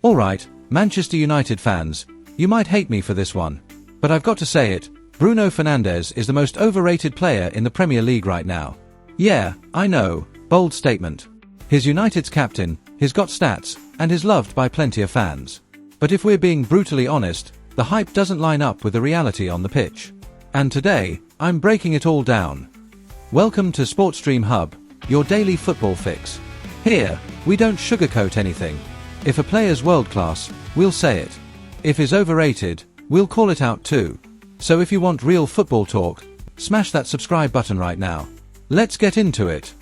Alright, Manchester United fans, you might hate me for this one, but I've got to say it, Bruno Fernandes is the most overrated player in the Premier League right now. Yeah, I know, bold statement. He's United's captain, he's got stats, and is loved by plenty of fans. But if we're being brutally honest, the hype doesn't line up with the reality on the pitch. And today, I'm breaking it all down. Welcome to Sportstream Hub, your daily football fix. Here, we don't sugarcoat anything. If a player's world class, we'll say it. If he's overrated, we'll call it out too. So if you want real football talk, smash that subscribe button right now. Let's get into it.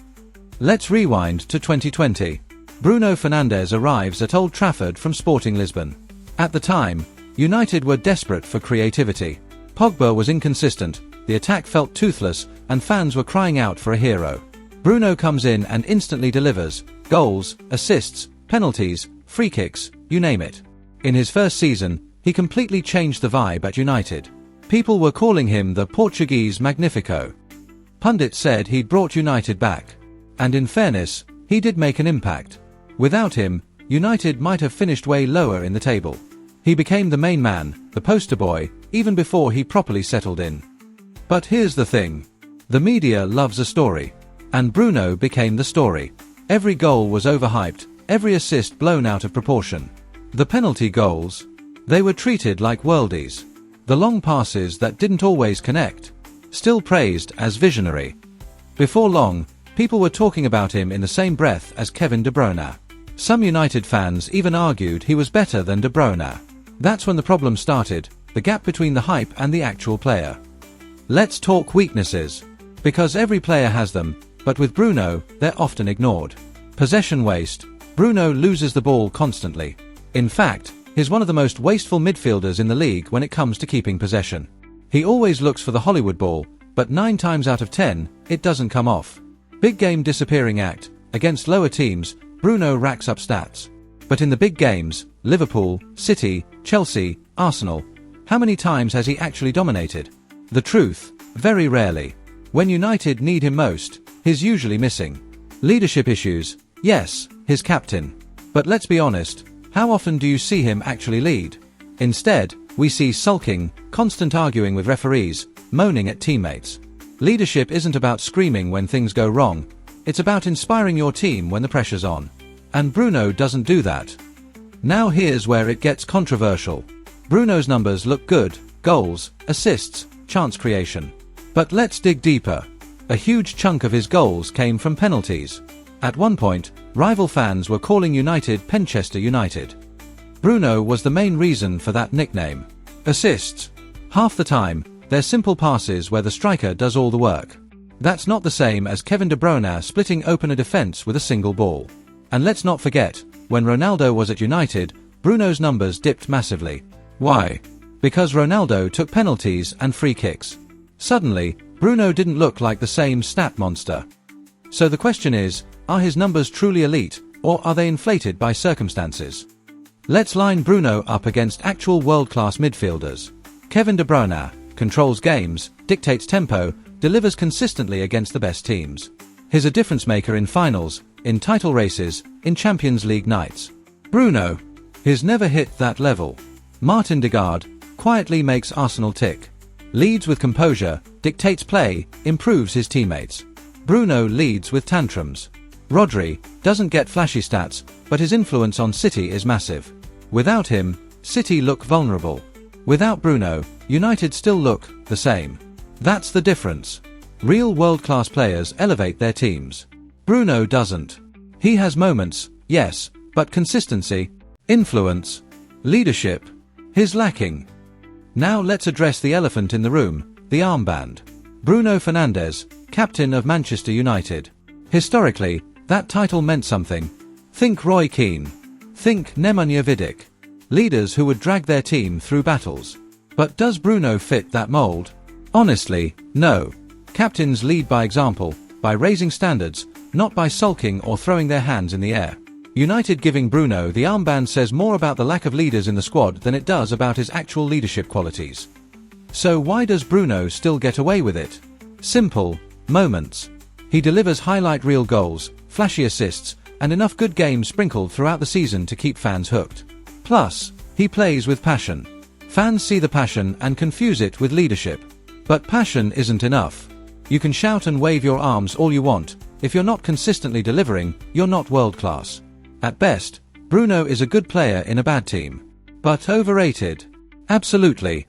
Let's rewind to 2020. Bruno Fernandes arrives at Old Trafford from Sporting Lisbon. At the time, United were desperate for creativity. Pogba was inconsistent, the attack felt toothless, and fans were crying out for a hero. Bruno comes in and instantly delivers goals, assists, penalties, free kicks, you name it. In his first season, he completely changed the vibe at United. People were calling him the Portuguese Magnifico. Pundits said he'd brought United back. And in fairness, he did make an impact. Without him, United might have finished way lower in the table. He became the main man, the poster boy, even before he properly settled in. But here's the thing. The media loves a story. And Bruno became the story. Every goal was overhyped, every assist blown out of proportion. The penalty goals, they were treated like worldies. The long passes that didn't always connect, still praised as visionary. Before long, people were talking about him in the same breath as Kevin De Bruyne. Some United fans even argued he was better than De Bruyne. That's when the problem started, the gap between the hype and the actual player. Let's talk weaknesses. Because every player has them, but with Bruno, they're often ignored. Possession waste. Bruno loses the ball constantly. In fact, he's one of the most wasteful midfielders in the league when it comes to keeping possession. He always looks for the Hollywood ball, but 9 times out of 10, it doesn't come off. Big game disappearing act. Against lower teams, Bruno racks up stats. But in the big games, Liverpool, City, Chelsea, Arsenal, how many times has he actually dominated? The truth, very rarely. When United need him most, he's usually missing. Leadership issues, yes, he's captain. But let's be honest, how often do you see him actually lead? Instead, we see sulking, constant arguing with referees, moaning at teammates. Leadership isn't about screaming when things go wrong, it's about inspiring your team when the pressure's on. And Bruno doesn't do that. Now here's where it gets controversial. Bruno's numbers look good, goals, assists, chance creation. But let's dig deeper. A huge chunk of his goals came from penalties. At one point, rival fans were calling United Penchester United. Bruno was the main reason for that nickname. Assists. Half the time, they're simple passes where the striker does all the work. That's not the same as Kevin De Bruyne splitting open a defense with a single ball. And let's not forget, when Ronaldo was at United, Bruno's numbers dipped massively. Why? Because Ronaldo took penalties and free kicks. Suddenly, Bruno didn't look like the same stat monster. So the question is, are his numbers truly elite, or are they inflated by circumstances? Let's line Bruno up against actual world-class midfielders. Kevin De Bruyne controls games, dictates tempo, delivers consistently against the best teams. He's a difference maker in finals, in title races, in Champions League nights. Bruno, he's never hit that level. Martin Odegaard quietly makes Arsenal tick. Leads with composure, dictates play, improves his teammates. Bruno leads with tantrums. Rodri doesn't get flashy stats, but his influence on City is massive. Without him, City look vulnerable. Without Bruno, United still look the same. That's the difference. Real world-class players elevate their teams. Bruno doesn't. He has moments, yes, but consistency, influence, leadership, he's lacking. Now let's address the elephant in the room, the armband. Bruno Fernandes, captain of Manchester United. Historically, that title meant something. Think Roy Keane. Think Nemanja Vidic. Leaders who would drag their team through battles. But does Bruno fit that mold? Honestly, no. Captains lead by example, by raising standards, not by sulking or throwing their hands in the air. United giving Bruno the armband says more about the lack of leaders in the squad than it does about his actual leadership qualities. So why does Bruno still get away with it? Simple, moments. He delivers highlight reel goals, flashy assists, and enough good games sprinkled throughout the season to keep fans hooked. Plus, he plays with passion. Fans see the passion and confuse it with leadership. But passion isn't enough. You can shout and wave your arms all you want. If you're not consistently delivering, you're not world class. At best, Bruno is a good player in a bad team. But overrated? Absolutely.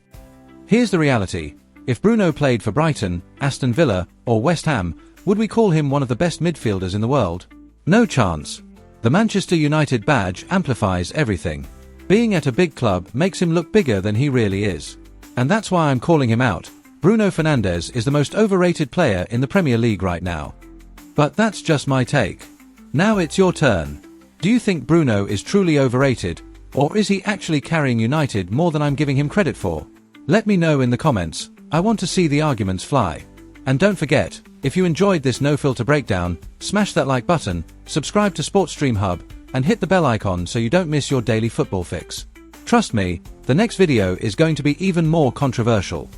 Here's the reality. If Bruno played for Brighton, Aston Villa, or West Ham, would we call him one of the best midfielders in the world? No chance. The Manchester United badge amplifies everything. Being at a big club makes him look bigger than he really is. And that's why I'm calling him out. Bruno Fernandes is the most overrated player in the Premier League right now. But that's just my take. Now it's your turn. Do you think Bruno is truly overrated, or is he actually carrying United more than I'm giving him credit for? Let me know in the comments. I want to see the arguments fly. And don't forget, if you enjoyed this no-filter breakdown, smash that like button, subscribe to SportsStream Hub, and hit the bell icon so you don't miss your daily football fix. Trust me, the next video is going to be even more controversial.